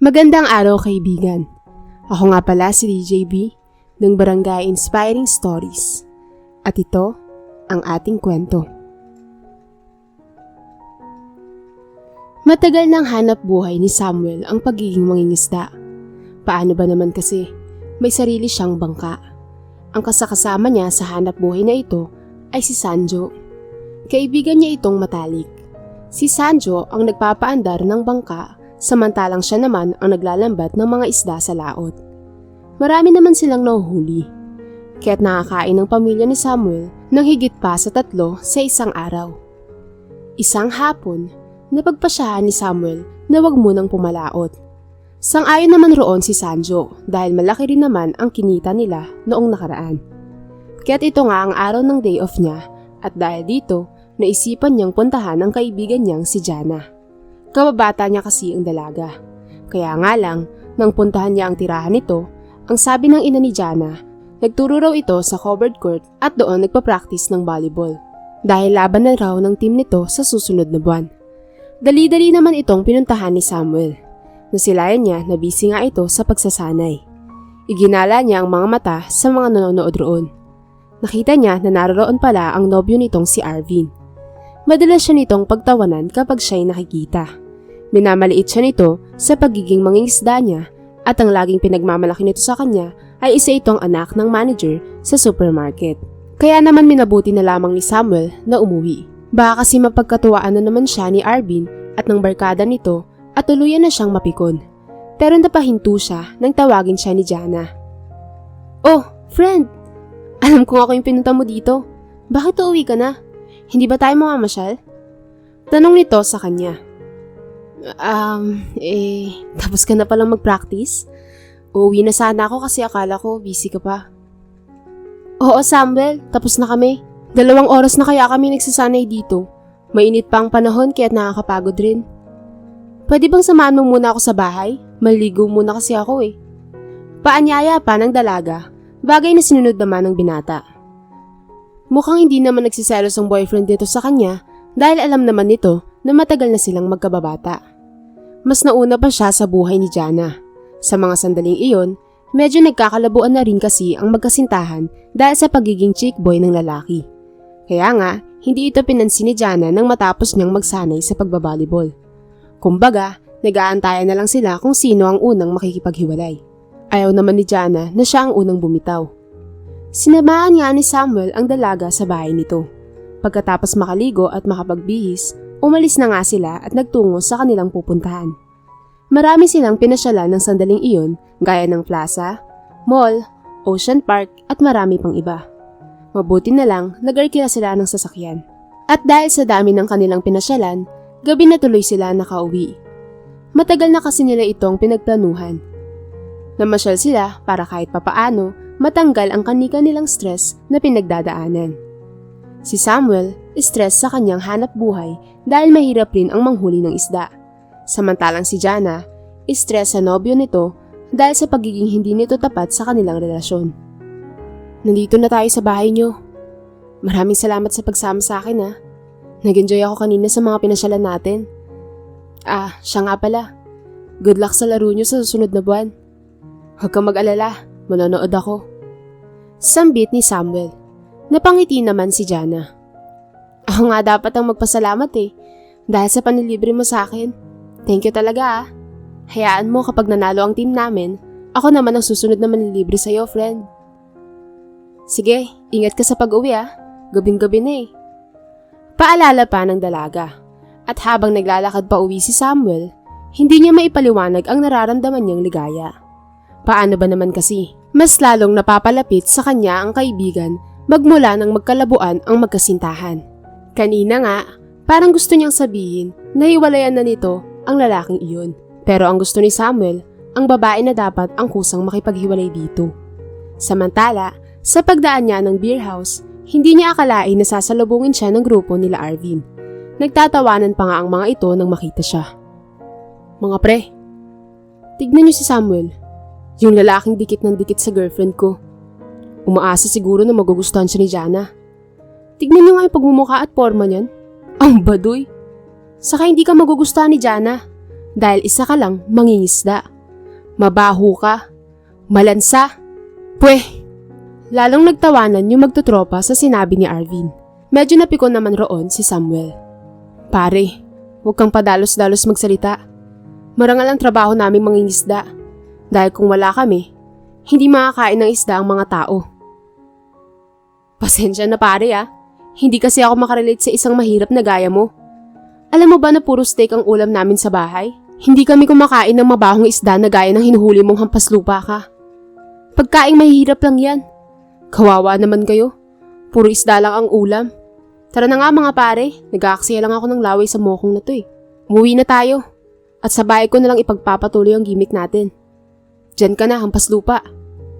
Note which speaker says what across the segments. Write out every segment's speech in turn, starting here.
Speaker 1: Magandang araw kaibigan. Ako nga pala si DJB ng Barangay Inspiring Stories. At ito ang ating kwento. Matagal nang hanap buhay ni Samuel ang pagiging mangingisda. Paano ba naman kasi may sarili siyang bangka. Ang kasakasama niya sa hanap buhay na ito ay si Sanjo. Kaibigan niya itong matalik. Si Sanjo ang nagpapaandar ng bangka samantalang siya naman ang naglalambat ng mga isda sa laot. Marami naman silang nahuhuli, kaya't nakakain ng pamilya ni Samuel ng higit pa sa 3 sa isang araw. Isang hapon, napagpasyahan ni Samuel na wag munang pumalaot. Sang-ayon naman roon si Sanjo dahil malaki rin naman ang kinita nila noong nakaraan. Kaya't ito nga ang araw ng day off niya at dahil dito, naisipan niyang puntahan ang kaibigan niyang si Jana. Kababata niya kasi ang dalaga. Kaya nga lang, nang puntahan niya ang tirahan nito, ang sabi ng ina ni Jana, nagturo raw ito sa covered court at doon nagpa-practice ng volleyball. Dahil laban na raw ng team nito sa susunod na buwan. Dali-dali naman itong pinuntahan ni Samuel. Nasilayan niya na busy nga ito sa pagsasanay. Iginala niya ang mga mata sa mga nanonood roon. Nakita niya na naroon pala ang nobyo nitong si Arvin. Madalas siya nitong pagtawanan kapag siya'y nakikita. Minamaliit siya nito sa pagiging mangingisda niya at ang laging pinagmamalaki nito sa kanya ay isa itong anak ng manager sa supermarket. Kaya naman minabuti na lamang ni Samuel na umuwi. Baka kasi mapagkatuwaan na naman siya ni Arvin at ng barkada nito at tuluyan na siyang mapikon. Pero napahinto siya nang tawagin siya ni Jana. "Oh, friend! Alam kong ako yung pinunta mo dito. Bakit uuwi ka na? Hindi ba tayo mamamasyal?" Tanong nito sa kanya. Tapos ka na palang mag-practice? Uuwi na sana ako kasi akala ko busy ka pa." "Oo Samuel, tapos na kami. 2 oras na kaya kami nagsasanay dito. Mainit pa ang panahon kaya't nakakapagod rin. Pwede bang samahan mo muna ako sa bahay? Maligo muna kasi ako eh." Paanyaya pa ng dalaga, bagay na sinunod naman ng binata. Mukhang hindi naman nagsiselos ang boyfriend nito sa kanya dahil alam naman nito na matagal na silang magkababata. Mas nauna pa siya sa buhay ni Jana. Sa mga sandaling iyon, medyo nagkakalabuan na rin kasi ang magkasintahan dahil sa pagiging chick boy ng lalaki. Kaya nga, hindi ito pinansin ni Jana nang matapos niyang magsanay sa pagbabalibol. Kumbaga, nag-aantayan na lang sila kung sino ang unang makikipaghiwalay. Ayaw naman ni Jana na siya ang unang bumitaw. Sinamahan nga ni Samuel ang dalaga sa bahay nito. Pagkatapos makaligo at makapagbihis, umalis na nga sila at nagtungo sa kanilang pupuntahan. Marami silang pinasyalan ng sandaling iyon gaya ng plaza, mall, ocean park at marami pang iba. Mabuti na lang nag-arkila sila ng sasakyan. At dahil sa dami ng kanilang pinasyalan, gabi na tuloy sila nakauwi. Matagal na kasi nila itong pinagplanuhan. Namasyal sila para kahit papaano matanggal ang kani-kanilang stress na pinagdadaanan. Si Samuel, stress sa kanyang hanap buhay dahil mahirap rin ang manghuli ng isda. Samantalang si Jana, stress sa nobyo nito dahil sa pagiging hindi nito tapat sa kanilang relasyon. "Nandito na tayo sa bahay niyo. Maraming salamat sa pagsama sa akin ha. Nag-enjoy ako kanina sa mga pinasyalan natin. Siya nga pala. Good luck sa laro niyo sa susunod na buwan. Huwag kang mag-alala, manonood ako." Sambit ni Samuel. Napangiti naman si Jana. "Ako nga dapat ang magpasalamat dahil sa panilibre mo sa akin. Thank you talaga Hayaan mo kapag nanalo ang team namin, ako naman ang susunod na manlilibre sa'yo, friend." "Sige, ingat ka sa pag-uwi Gabing-gabi na Paalala pa ng dalaga. At habang naglalakad pa uwi si Samuel, hindi niya maipaliwanag ang nararamdaman niyang ligaya. Paano ba naman kasi, mas lalong napapalapit sa kanya ang kaibigan magmula nang magkalabuan ang magkasintahan. Kanina nga, parang gusto niyang sabihin na hiwalayan na nito ang lalaking iyon. Pero ang gusto ni Samuel, ang babae na dapat ang kusang makipaghiwalay dito. Samantala, sa pagdaan niya ng beer house, hindi niya akalain na sasalubungin siya ng grupo nila Arvin. Nagtatawanan pa nga ang mga ito nang makita siya. "Mga pre, tignan niyo si Samuel. Yung lalaking dikit ng dikit sa girlfriend ko. Umaasa siguro na magugustuhan siya ni Jana. Tignan niyo nga yung pagmumukha at forma niyan. Ang baduy. Saka hindi ka magugustuhan ni Jana dahil isa ka lang mangingisda. Mabaho ka. Malansa. Pweh! Lalong nagtawanan yung magtutropa sa sinabi ni Arvin. Medyo napikon naman roon si Samuel. Pare, huwag kang padalos-dalos magsalita. Marangal ang trabaho naming mangingisda. Dahil kung wala kami, hindi makakain ng isda ang mga tao. Pasensya na pare Hindi kasi ako makarelate sa isang mahirap na gaya mo. Alam mo ba na puro steak ang ulam namin sa bahay? Hindi kami kumakain ng mabahong isda na gaya ng hinuhuli mong hampas lupa ka. Pagkaing mahirap lang yan. Kawawa naman kayo. Puro isda lang ang ulam. Tara na nga mga pare, nag-aaksaya lang ako ng laway sa mokong na to Umuwi na tayo. At sa bahay ko na lang ipagpapatuloy ang gimmick natin. Diyan ka na, hampas lupa.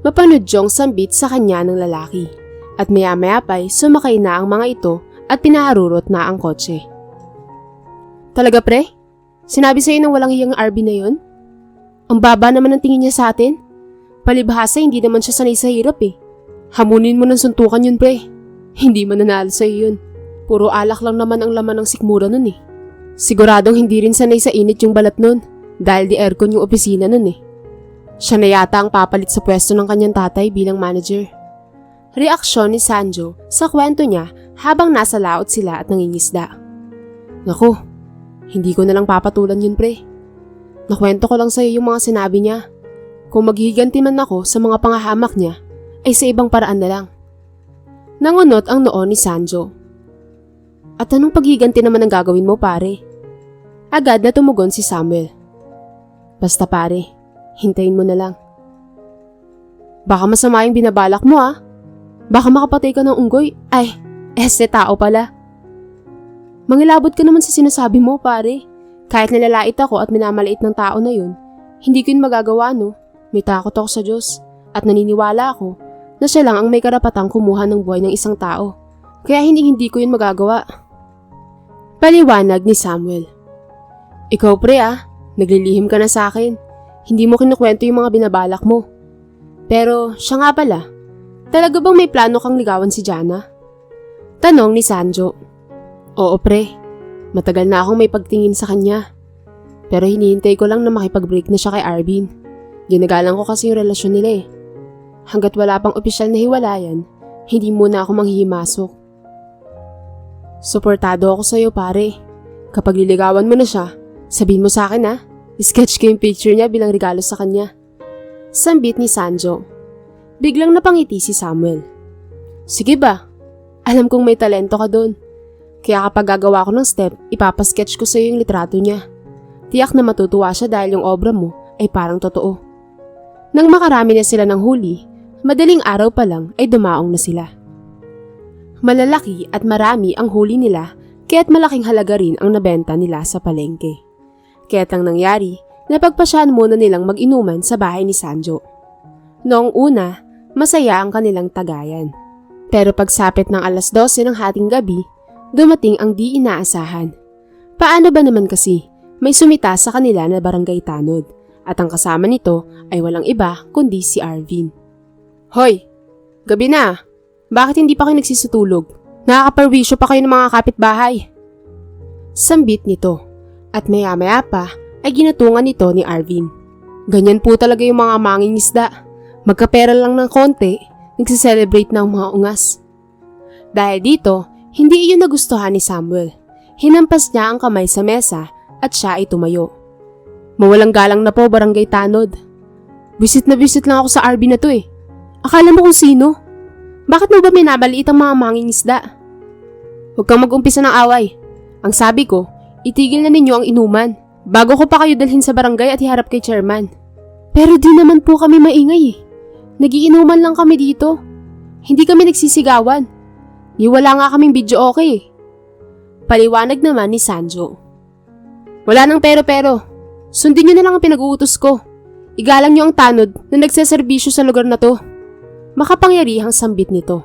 Speaker 1: Mapanudyong sambit sa kanya ng lalaki. At maya-maya pa'y sumakay na ang mga ito at pinaharurot na ang kotse. Talaga pre? Sinabi sa'yo ng walang hiyang RB na yon? Ang baba naman ang tingin niya sa atin. Palibhasa hindi naman siya sanay sa hirap Hamunin mo ng suntukan yun pre. Hindi mananalo sa'yo yun. Puro alak lang naman ang laman ng sikmura nun Siguradong hindi rin sanay sa init yung balat nun dahil di aircon yung opisina nun Siya na yata ang papalit sa pwesto ng kanyang tatay bilang manager. Reaksyon ni Sanjo sa kwento niya habang nasa laot sila at nangingisda. Naku, hindi ko na lang papatulan yun pre. Nakwento ko lang sa'yo yung mga sinabi niya. Kung maghihiganti man ako sa mga pangahamak niya, ay sa ibang paraan na lang. Nangunot ang noo ni Sanjo. At anong paghiganti naman ang gagawin mo pare? Agad na tumugon si Samuel. Basta pare, hintayin mo na lang. Baka masama yung binabalak mo Baka makapatay ka ng unggoy. Ay, tao pala. Mangilabot ka naman sa sinasabi mo pare. Kahit nilalait ako at minamaliit ng tao na yun, hindi ko yun magagawa no. May takot ako sa Diyos at naniniwala ako na siya lang ang may karapatang kumuha ng buhay ng isang tao. Kaya hindi ko yun magagawa. Paliwanag ni Samuel. Ikaw pre naglilihim ka na sa akin. Hindi mo kinukwento yung mga binabalak mo. Pero siya nga pala, talaga bang may plano kang ligawan si Jana? Tanong ni Sanjo. Oo pre, matagal na akong may pagtingin sa kanya. Pero hinihintay ko lang na makipag-break na siya kay Arvin. Ginagalang ko kasi yung relasyon nila Hanggat wala pang opisyal na hiwalayan, hindi muna ako manghihimasok. Suportado ako sa'yo pare. Kapag liligawan mo na siya, sabihin mo sa akin sketch ko yung picture niya bilang regalo sa kanya. Sambit ni Sanjo. Biglang napangiti si Samuel. Sige ba? Alam kong may talento ka doon. Kaya kapag gagawa ko ng step, ipapasketch ko sa'yo yung litrato niya. Tiyak na matutuwa siya dahil yung obra mo ay parang totoo. Nang makarami na sila ng huli, madaling araw pa lang ay dumaong na sila. Malalaki at marami ang huli nila kaya't malaking halaga rin ang nabenta nila sa palengke. Kaya't ang nangyari, napagpasyahan muna nilang mag-inuman sa bahay ni Sanjo. Noong una, masaya ang kanilang tagayan. Pero pagsapit ng 12:00 ng hating gabi, dumating ang di inaasahan. Paano ba naman kasi may sumita sa kanila na barangay tanod at ang kasama nito ay walang iba kundi si Arvin. Hoy! Gabi na! Bakit hindi pa kayo nagsisutulog? Nakakaperwisyo pa kayo ng mga kapitbahay. Sambit nito at maya-maya pa ay ginatungan nito ni Arvin. Ganyan po talaga yung mga mangingisda. Magkapera lang ng konti, nagsiselebrate ng mga ungas. Dahil dito, hindi iyon nagustuhan ni Samuel. Hinampas niya ang kamay sa mesa at siya ay tumayo. Mawalang galang na po barangay tanod. Visit na visit lang ako sa RB na to Akala mo kung sino? Bakit mo ba minabaliit ang mga mangingisda? Huwag kang mag-umpisa ng away. Ang sabi ko, itigil na ninyo ang inuman bago ko pa kayo dalhin sa barangay at iharap kay chairman. Pero di naman po kami maingay Nagiinuman lang kami dito. Hindi kami nagsisigawan. Wala nga kaming video okay Paliwanag naman ni Sanjo. Wala nang pero-pero. Sundin nyo na lang ang pinag-uutos ko. Igalang nyo ang tanod na nagseserbisyo sa lugar na to. Makapangyarihang sambit nito.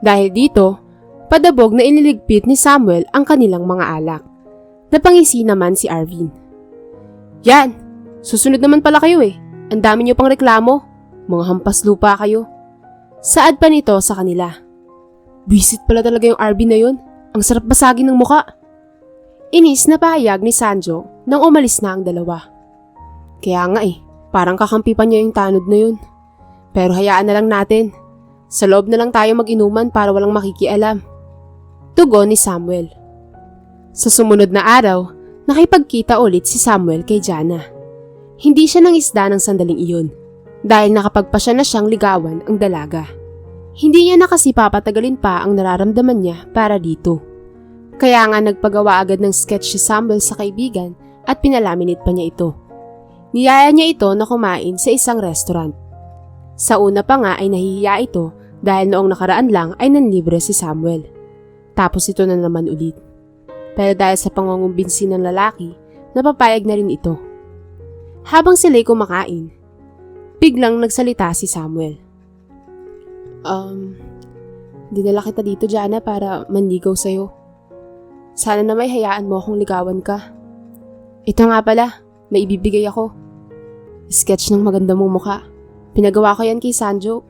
Speaker 1: Dahil dito, padabog na iniligpit ni Samuel ang kanilang mga alak. Napangisi naman si Arvin. Yan, susunod naman pala kayo Ang dami nyo pang reklamo. Mga hampas lupa kayo. Saad pa nito sa kanila. Visit pala talaga yung RB na yun. Ang sarap basagin ng muka. Inis na pahayag ni Sanjo nang umalis na ang dalawa. Kaya nga Parang kakampi pa niya yung tanod na yun. Pero hayaan na lang natin. Sa loob na lang tayo mag-inuman para walang makikialam. Tugon ni Samuel. Sa sumunod na araw, nakipagkita ulit si Samuel kay Jana. Hindi siya nangisda ng sandaling iyon dahil nakapagpasya na siyang ligawan ang dalaga. Hindi niya na kasi papatagalin pa ang nararamdaman niya para dito. Kaya nga nagpagawa agad ng sketch si Samuel sa kaibigan at pinalaminate pa niya ito. Niyaya niya ito na kumain sa isang restaurant. Sa una pa nga ay nahihiya ito dahil noong nakaraan lang ay nanlibre si Samuel. Tapos ito na naman ulit. Pero dahil sa pangungumbinsi ng lalaki, napapayag na rin ito. Habang sila'y kumakain, biglang nagsalita si Samuel. Dinala kita dito, Jana, para manligaw sa'yo. Sana na may hayaan mo akong ligawan ka. Ito nga pala, may ibibigay ako. Sketch ng maganda mong mukha. Pinagawa ko yan kay Sanjo.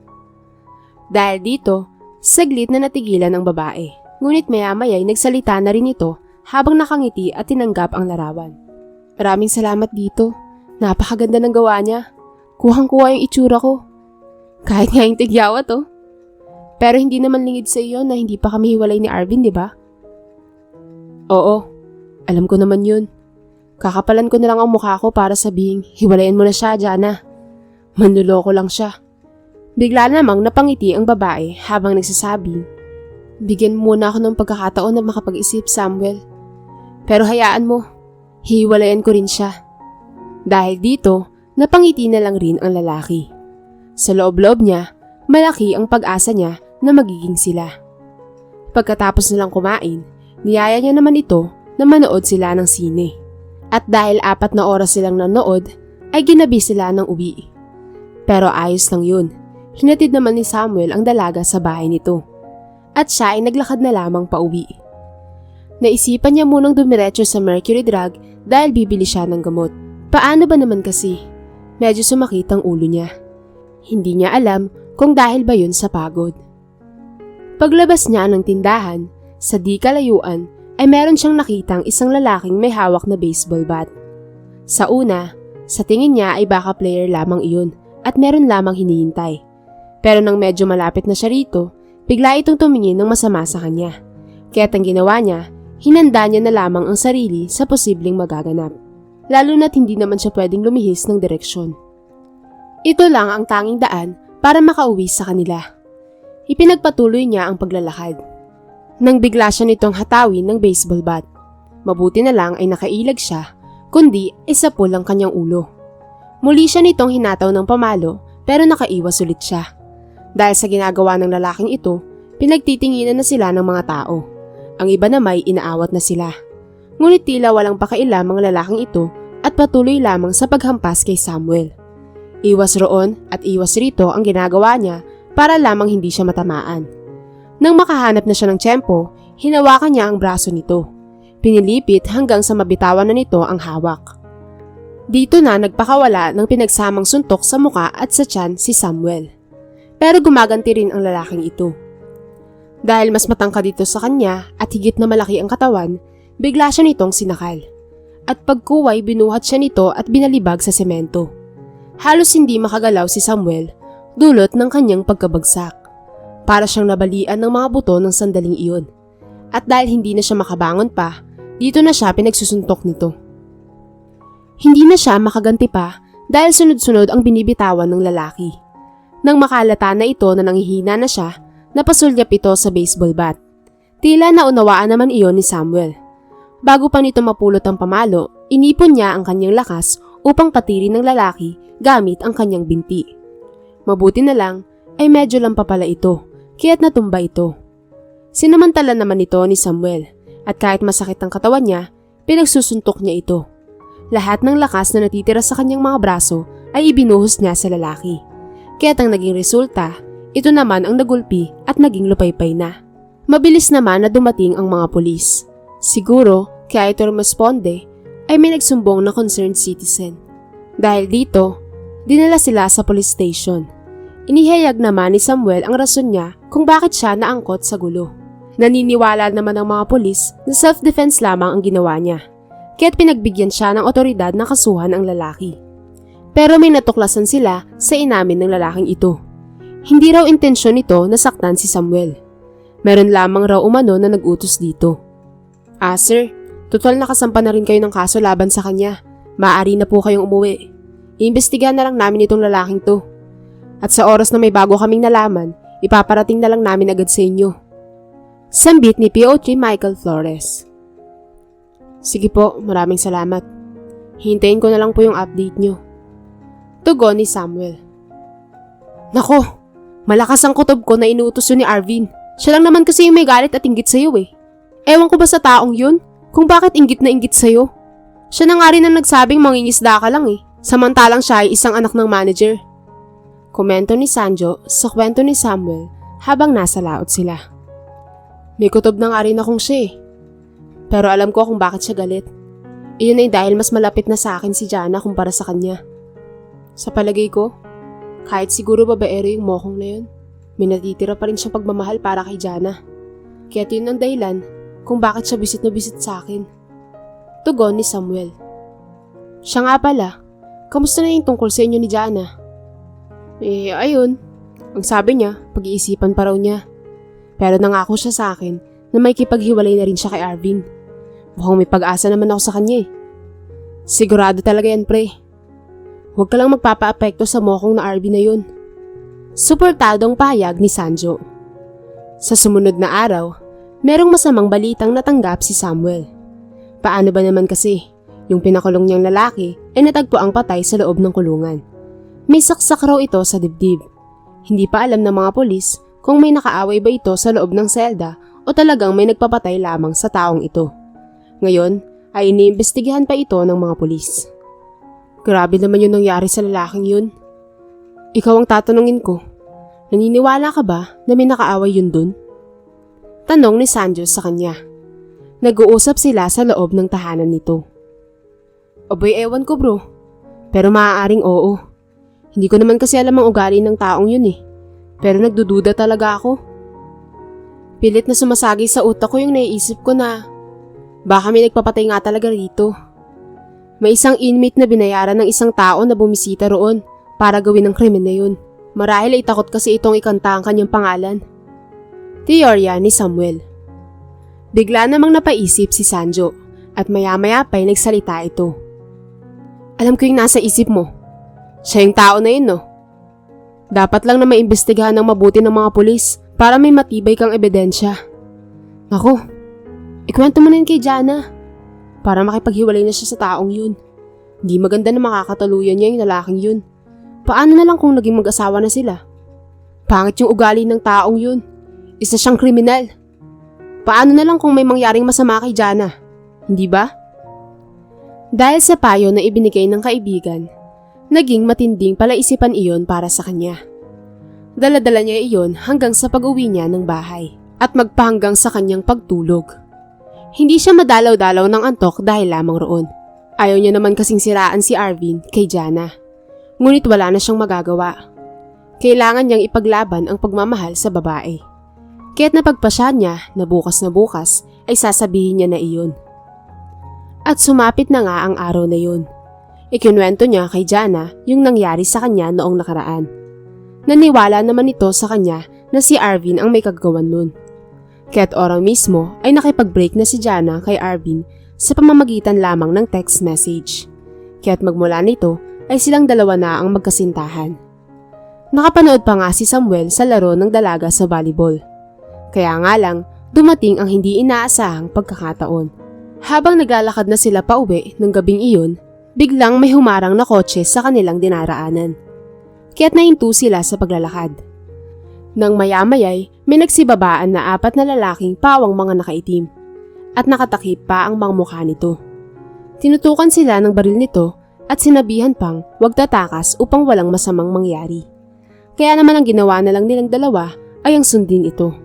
Speaker 1: Dahil dito, saglit na natigilan ang babae. Ngunit maya-maya'y nagsalita na rin ito habang nakangiti at tinanggap ang larawan. Maraming salamat dito. Napakaganda ng gawa niya. Kuhang-kuha yung itsura ko. Kahit nga yung tigyawa to. Pero hindi naman lingid sa iyo na hindi pa kami hiwalay ni Arvin, di ba? Oo, alam ko naman yun. Kakapalan ko na lang ang mukha ko para sabihing hiwalayan mo na siya, Jana. Manluloko lang siya. Bigla namang napangiti ang babae habang nagsasabing, bigyan mo muna ako ng pagkakataon na makapag-isip, Samuel. Pero hayaan mo, hiwalayan ko rin siya. Dahil dito, napangiti na lang rin ang lalaki. Sa loob-loob niya, malaki ang pag-asa niya na magiging sila. Pagkatapos nilang kumain, niyaya niya naman ito na manood sila ng sine. At dahil 4 na oras silang nanood, ay ginabi sila ng uwi. Pero ayos lang yun. Hinatid naman ni Samuel ang dalaga sa bahay nito. At siya ay naglakad na lamang pauwi. Naisipan niya munang dumiretso sa Mercury Drug dahil bibili siya ng gamot. Paano ba naman kasi? Medyo sumakit ang ulo niya. Hindi niya alam kung dahil ba yun sa pagod. Paglabas niya ng tindahan, sa di kalayuan ay meron siyang nakitang isang lalaking may hawak na baseball bat. Sa una, sa tingin niya ay baka player lamang iyon at meron lamang hinihintay. Pero nang medyo malapit na siya rito, bigla itong tumingin ng masama sa kanya. Kaya't ang ginawa niya, hinanda niya na lamang ang sarili sa posibleng magaganap. Lalo na't hindi naman siya pwedeng lumihis ng direksyon. Ito lang ang tanging daan para makauwi sa kanila. Ipinagpatuloy niya ang paglalakad. Nang bigla siya nitong hatawin ng baseball bat. Mabuti na lang ay nakailag siya, kundi isa po lang kanyang ulo. Muli siya nitong hinataw ng pamalo pero nakaiwas ulit siya. Dahil sa ginagawa ng lalaking ito, pinagtitinginan na sila ng mga tao. Ang iba na may inaawat na sila. Ngunit tila walang pakailam ang lalaking ito at patuloy lamang sa paghampas kay Samuel. Iwas roon at iwas rito ang ginagawa niya para lamang hindi siya matamaan. Nang makahanap na siya ng tiyempo, hinawakan niya ang braso nito. Pinilipit hanggang sa mabitawan na nito ang hawak. Dito na nagpakawala ng pinagsamang suntok sa muka at sa tiyan si Samuel. Pero gumaganti rin ang lalaking ito. Dahil mas matangkad dito sa kanya at higit na malaki ang katawan, bigla siya nitong sinakal. At pagkuway binuhat siya nito at binalibag sa semento. Halos hindi makagalaw si Samuel, dulot ng kanyang pagkabagsak. Para siyang nabalian ng mga buto ng sandaling iyon. At dahil hindi na siya makabangon pa, dito na siya pinagsusuntok nito. Hindi na siya makaganti pa dahil sunod-sunod ang binibitawan ng lalaki. Nang makalata na ito na nanghihina na siya, napasulyap ito sa baseball bat. Tila naunawaan naman iyon ni Samuel. Bago pa nito mapulot ang pamalo, inipon niya ang kanyang lakas upang patirin ng lalaki gamit ang kanyang binti. Mabuti na lang ay medyo lang pa pala ito, kaya't natumba ito. Sinamantala naman ito ni Samuel at kahit masakit ang katawan niya, pinagsusuntok niya ito. Lahat ng lakas na natitira sa kanyang mga braso ay ibinuhos niya sa lalaki. Kaya't ang naging resulta, ito naman ang nagulpi at naging lupaypay na. Mabilis naman na dumating ang mga pulis. Siguro, kaya ito responde, ay may nagsumbong na concerned citizen. Dahil dito, dinala sila sa police station. Inihayag naman ni Samuel ang rason niya kung bakit siya naangkot sa gulo. Naniniwala naman ang mga pulis na self-defense lamang ang ginawa niya. Kaya't pinagbigyan siya ng otoridad na kasuhan ang lalaki. Pero may natuklasan sila sa inamin ng lalaking ito. Hindi raw intensyon nito na saktan si Samuel. Meron lamang raw umano na nag-utos dito. Sir, total nakasampa na rin kayo ng kaso laban sa kanya. Maaari na po kayong umuwi. Iimbestigahan na lang namin itong lalaking to. At sa oras na may bago kaming nalaman, ipaparating na lang namin agad sa inyo. Sambit ni PO3 Michael Flores. Sige po, maraming salamat. Hintayin ko na lang po yung update nyo. Tugon ni Samuel. Nako, malakas ang kutob ko na inuutos yun ni Arvin. Siya lang naman kasi yung may galit at inggit sa'yo eh. Ewan ko ba sa taong yun, kung bakit inggit na inggit sa'yo? Siya na nga rin ang nagsabing mangingisda ka lang eh, samantalang siya ay isang anak ng manager. Komento ni Sanjo sa kwento ni Samuel habang nasa laot sila. May kutob na nga rin akong siya eh. Pero alam ko kung bakit siya galit. Iyon ay dahil mas malapit na sa akin si Jana kumpara sa kanya. Sa palagay ko, kahit siguro babaero yung mokong na yun, may natitira pa rin siyang pagmamahal para kay Jana. Kaya yun ang dahilan kung bakit siya bisit na bisit sa akin. Tugon ni Samuel. Siya nga pala, kamusta na yung tungkol sa inyo ni Jana? Ayun. Ang sabi niya, pag-iisipan pa raw niya. Pero nangako siya sa akin na may kipaghiwalay na rin siya kay Arvin. Mukhang may pag-asa naman ako sa kanya eh. Sigurado talaga yan pre. Huwag ka lang magpapa-apekto sa mokong na Arvin na yun. Suportadong pahayag ni Sanjo. Sa sumunod na araw, merong masamang balitang natanggap si Samuel. Paano ba naman kasi, yung pinakulong niyang lalaki ay natagpo ang patay sa loob ng kulungan. May saksak raw ito sa dibdib. Hindi pa alam ng mga pulis kung may nakaaway ba ito sa loob ng selda o talagang may nagpapatay lamang sa taong ito. Ngayon ay iniimbestigahan pa ito ng mga pulis. Grabe naman yung nangyari sa lalaking yun. Ikaw ang tatanungin ko, naniniwala ka ba na may nakaaway yun dun? Tanong ni Sanjo sa kanya. Nag-uusap sila sa loob ng tahanan nito. Aboy ewan ko bro, pero maaaring oo. Hindi ko naman kasi alam ang ugali ng taong yun eh, pero nagdududa talaga ako. Pilit na sumasagi sa utak ko yung naiisip ko na baka may nagpapatay nga talaga rito. May isang inmate na binayaran ng isang tao na bumisita roon para gawin ang krimen na yun. Marahil ay takot kasi itong ikanta ang kanyang pangalan. Teorya ni Samuel. Bigla namang napaisip si Sanjo at maya-maya pa'y nagsalita ito. Alam ko yung nasa isip mo. Siya yung tao na yun no? Dapat lang na maimbestigahan ng mabuti ng mga pulis para may matibay kang ebidensya. Ako, ikwento mo na yun kay Jana para makipaghiwalay na siya sa taong yun. Hindi maganda na makakataluyan niya yung lalaking yun. Paano na lang kung naging mag-asawa na sila? Pangit yung ugali ng taong yun. Isa siyang kriminal. Paano na lang kung may mangyaring masama kay Jana? Hindi ba? Dahil sa payo na ibinigay ng kaibigan, naging matinding palaisipan iyon para sa kanya. Dala-dala niya iyon hanggang sa pag-uwi niya ng bahay at magpahanggang sa kanyang pagtulog. Hindi siya madalaw-dalaw ng antok dahil lamang roon. Ayaw niya naman kasing siraan si Arvin kay Jana. Ngunit wala na siyang magagawa. Kailangan niyang ipaglaban ang pagmamahal sa babae. Kaya't napagpasya niya na bukas ay sasabihin niya na iyon. At sumapit na nga ang araw na yun. Ikinuwento niya kay Jana yung nangyari sa kanya noong nakaraan. Naniwala naman ito sa kanya na si Arvin ang may kagawan nun. Kaya't orang mismo ay nakipag-break na si Jana kay Arvin sa pamamagitan lamang ng text message. Kaya't magmula nito ay silang dalawa na ang magkasintahan. Nakapanood pa nga si Samuel sa laro ng dalaga sa volleyball. Kaya nga lang, dumating ang hindi inaasahang pagkakataon. Habang naglalakad na sila pauwi ng gabing iyon, biglang may humarang na kotse sa kanilang dinaraanan. Kaya't nahinto sila sa paglalakad. Nang maya-mayay, may nagsibabaan na 4 na lalaking pawang mga nakaitim at nakatakip pa ang mga mukha nito. Tinutukan sila ng baril nito at sinabihan pang huwag tatakas upang walang masamang mangyari. Kaya naman ang ginawa na lang nilang dalawa ay ang sundin ito.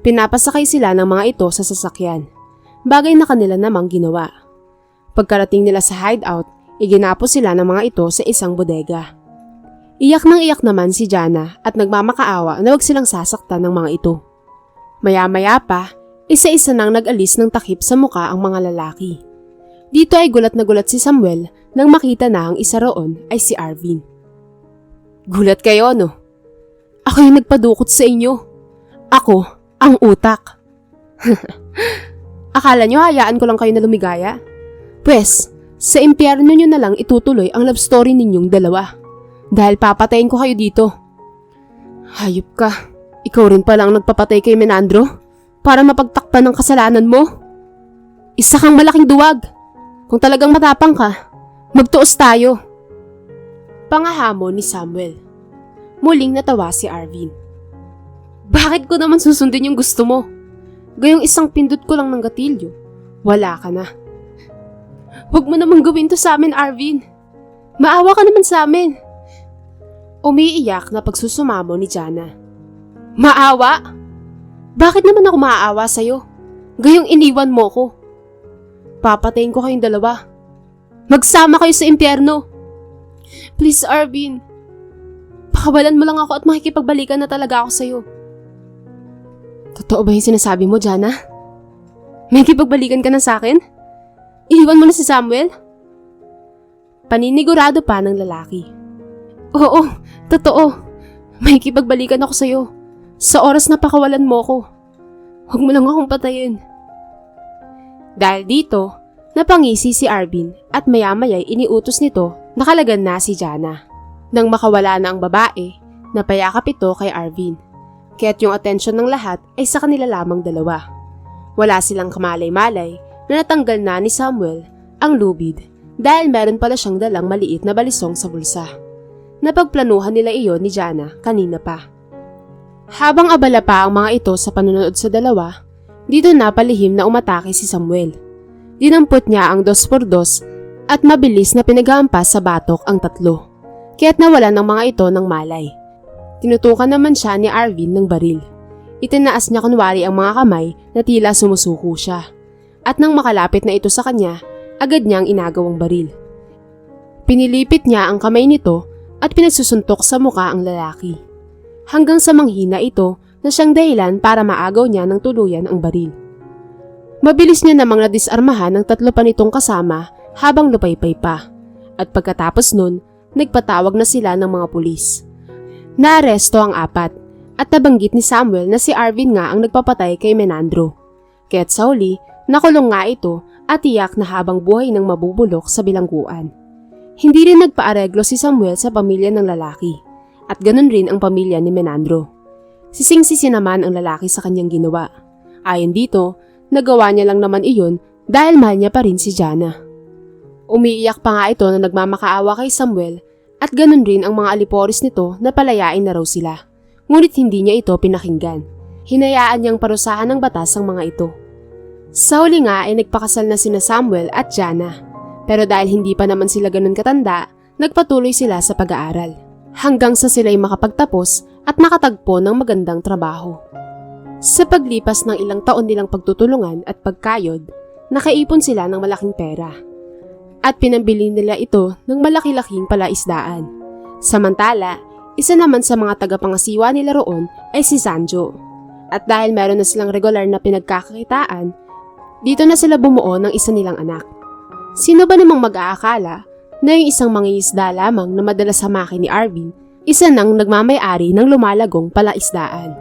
Speaker 1: Pinapasakay sila ng mga ito sa sasakyan, bagay na kanila namang ginawa. Pagkarating nila sa hideout, iginapos sila ng mga ito sa isang bodega. Iyak nang iyak naman si Jana at nagmamakaawa na huwag silang sasaktan ng mga ito. Maya-maya pa, isa-isa nang nag-alis ng takip sa muka ang mga lalaki. Dito ay gulat na gulat si Samuel nang makita na ang isa roon ay si Arvin. Gulat kayo, no? Ako yung nagpadukot sa inyo. Ako ang utak. Akala nyo hayaan ko lang kayo na lumigaya? Pwes, sa impyerno nyo na lang itutuloy ang love story ninyong dalawa. Dahil papatayin ko kayo dito. Hayop ka. Ikaw rin pala ang nagpapatay kay Menandro para mapagtakpan ng kasalanan mo. Isa kang malaking duwag. Kung talagang matapang ka, magtuos tayo. Pangahamon ni Samuel. Muling natawa si Arvin. Bakit ko naman susundin yung gusto mo? Gayong isang pindot ko lang ng gatilyo, wala ka na. Huwag mo namang gawin to sa amin, Arvin. Maawa ka naman sa amin. Umiiyak na pagsusumamo ni Jana. Maawa? Bakit naman ako maaawa sa'yo? Gayong iniwan mo ko. Papatayin ko kayong dalawa. Magsama kayo sa impyerno. Please, Arvin. Pakawalan mo lang ako at makikipagbalikan na talaga ako sa'yo. Totoo ba yung sinasabi mo, Jana? May kipagbalikan ka na sa akin? Iwan mo na si Samuel? Paninigurado pa ng lalaki. Oo, totoo. May kipagbalikan ako sa'yo. Sa oras na pakawalan mo ko. Huwag mo lang akong patayin. Dahil dito, napangisi si Arvin at maya-maya'y iniutos nito na kalagan na si Jana. Nang makawala na ang babae, napayakap ito kay Arvin. Kaya't yung atensyon ng lahat ay sa kanila lamang dalawa. Wala silang kamalay-malay na natanggal na ni Samuel ang lubid dahil meron pala siyang dalang maliit na balisong sa bulsa. Napagplanuhan nila iyon ni Jana kanina pa. Habang abala pa ang mga ito sa panunood sa dalawa, dito na palihim na umatake si Samuel. Dinampot niya ang 2x2 at mabilis na pinaghampas sa batok ang tatlo. Kaya't nawala ng mga ito ng malay. Tinutukan naman siya ni Arvin ng baril. Itinaas niya kunwari ang mga kamay na tila sumusuko siya. At nang makalapit na ito sa kanya, agad niyang inagawang baril. Pinilipit niya ang kamay nito at pinagsusuntok sa muka ang lalaki. Hanggang sa manghina ito na siyang dahilan para maagaw niya ng tuluyan ang baril. Mabilis niya namang nadisarmahan ng tatlo pa nitong kasama habang lupaypay pa. At pagkatapos nun, nagpatawag na sila ng mga pulis. Naaresto ang 4 at nabanggit ni Samuel na si Arvin nga ang nagpapatay kay Menandro. Kaya't sa huli, nakulong nga ito at tiyak na habang buhay ng mabubulok sa bilangguan. Hindi rin nagpaareglo si Samuel sa pamilya ng lalaki at ganun rin ang pamilya ni Menandro. Sising-sisi naman ang lalaki sa kanyang ginawa. Ayon dito, nagawa niya lang naman iyon dahil mahal niya pa rin si Jana. Umiiyak pa nga ito na nagmamakaawa kay Samuel at ganun rin ang mga aliporis nito na palayain na raw sila. Ngunit hindi niya ito pinakinggan. Hinayaan niyang parusahan ng batas ang mga ito. Sa huli nga ay nagpakasal na sina Samuel at Jana. Pero dahil hindi pa naman sila ganun katanda, nagpatuloy sila sa pag-aaral. Hanggang sa sila'y makapagtapos at makatagpo ng magandang trabaho. Sa paglipas ng ilang taon nilang pagtutulungan at pagkayod, nakaipon sila ng malaking pera. At pinambili nila ito ng malaki-laking palaisdaan. Samantala, isa naman sa mga tagapangasiwa nila roon ay si Sanjo. At dahil meron na silang regular na pinagkakakitaan, dito na sila bumuo ng isa nilang anak. Sino ba namang mag-aakala na yung isang mangingisda lamang na madalas hamakin ni Arvin, isa nang nagmamay-ari ng lumalagong palaisdaan.